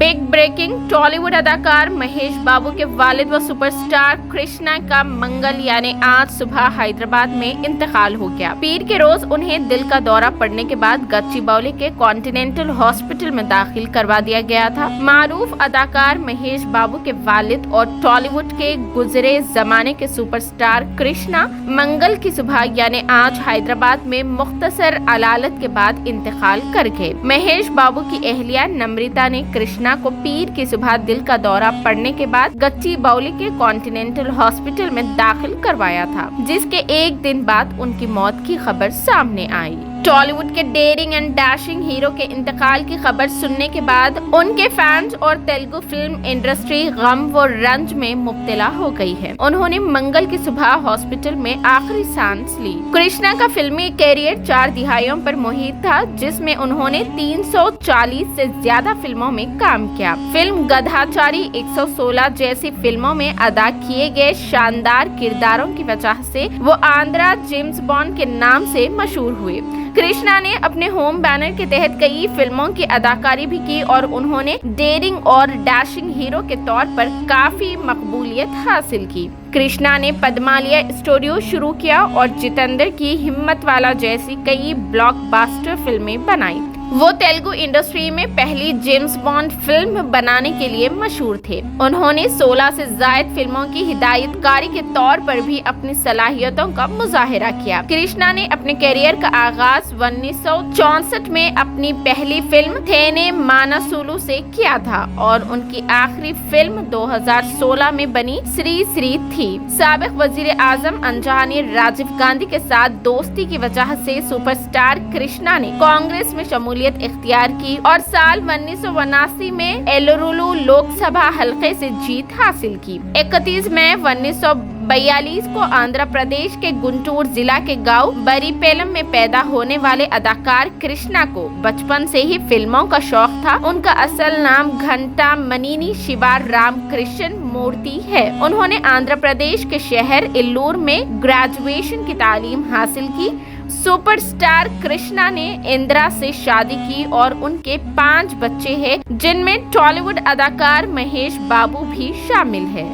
Big breaking, Tollywood अदाकार महेश बाबू के वालिद व सुपरस्टार कृष्णा का मंगल यानी आज सुबह हैदराबाद में इंतकाल हो गया। पीर के रोज उन्हें दिल का दौरा पड़ने के बाद गच्चीबौली के कॉन्टिनेंटल हॉस्पिटल में दाखिल करवा दिया गया था। मारूफ अदाकार महेश बाबू के वालिद और टॉलीवुड के गुजरे जमाने के सुपरस्टार कृष्णा मंगल की सुबह यानी आज हैदराबाद में मुख्तसर अलालत के बाद इंतकाल कर गए। महेश बाबू की अहलिया नम्रता ने कृष्णा को पीर की सुबह दिल का दौरा पड़ने के बाद गच्चीबौली के कॉन्टिनेंटल हॉस्पिटल में दाखिल करवाया था, जिसके एक दिन बाद उनकी मौत की खबर सामने आई। टॉलीवुड के डेयरिंग एंड डैशिंग हीरो के इंतकाल की खबर सुनने के बाद उनके फैंस और तेलुगु फिल्म इंडस्ट्री गम व रंज में मुब्तला हो गई है। उन्होंने मंगल की सुबह हॉस्पिटल में आखिरी सांस ली। कृष्णा का फिल्मी कैरियर 4 दिहाइयों पर मुहित था, जिसमें उन्होंने 340 से ज्यादा फिल्मों में काम किया। फिल्म गधाचारी 116 जैसी फिल्मों में अदा किए गए शानदार किरदारों की वजह से वो आंध्रा जेम्स बॉन्ड के नाम से मशहूर हुए। कृष्णा ने अपने होम बैनर के तहत कई फिल्मों की अदाकारी भी की और उन्होंने डेयरिंग और डैशिंग हीरो के तौर पर काफी मकबूलियत हासिल की। कृष्णा ने पद्मालया स्टूडियो शुरू किया और जितेंद्र की हिम्मत वाला जैसी कई ब्लॉकबस्टर फिल्में बनाई। वो तेलुगु इंडस्ट्री में पहली जेम्स बॉन्ड फिल्म बनाने के लिए मशहूर थे। उन्होंने 16 से ज्यादा फिल्मों की हिदायतकारी के तौर पर भी अपनी सलाहियतों का मुजाहिरा किया। कृष्णा ने अपने करियर का आगाज 1964 में अपनी पहली फिल्म थेने मानासुलु से किया था और उनकी आखिरी फिल्म 2016 में बनी श्री श्री थी। साबिक वजीर आजम अंजनी राजीव गांधी के साथ दोस्ती की वजह से सुपरस्टार कृष्णा ने कांग्रेस में शमूलियत इख्तियार की और साल 1979 में एलुरु लोकसभा हलके से जीत हासिल की। 31 मई 1942 को आंध्र प्रदेश के गुंटूर जिला के गांव बरीपेलम में पैदा होने वाले अदाकार कृष्णा को बचपन से ही फिल्मों का शौक था। उनका असल नाम घंटा मनीनी शिवा रामकृष्ण मूर्ति है। उन्होंने आंध्र प्रदेश के शहर इल्लूर में ग्रेजुएशन की तालीम हासिल की। सुपरस्टार कृष्णा ने इंदिरा से शादी की और उनके 5 बच्चे हैं, जिनमें टॉलीवुड अदाकार महेश बाबू भी शामिल है।